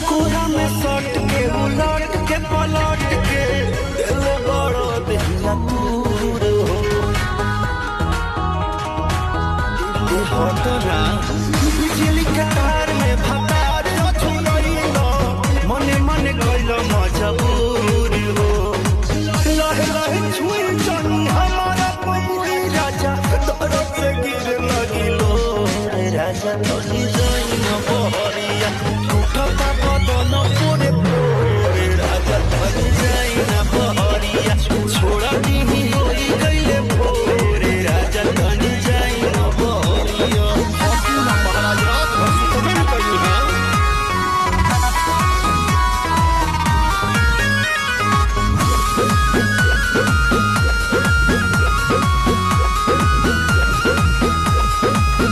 कोरा में सट के उलट के पलट के दिल बड़ो दिया दूर हो हो तो ना बिजली के तार में भतार छुड़ई लो मने मने कइलो मजबूर हो लहे लहे छुई जनी हमारा कोई राजा तोरो से गिर लगिलो रे राजा तोरी जाई न बहरिया टूटता बदन पोरे पोरे राजा तोरी जाई न बहरिया छोड़ा दीही होई गइले पोरे राजा तोरी जाई न बहरिया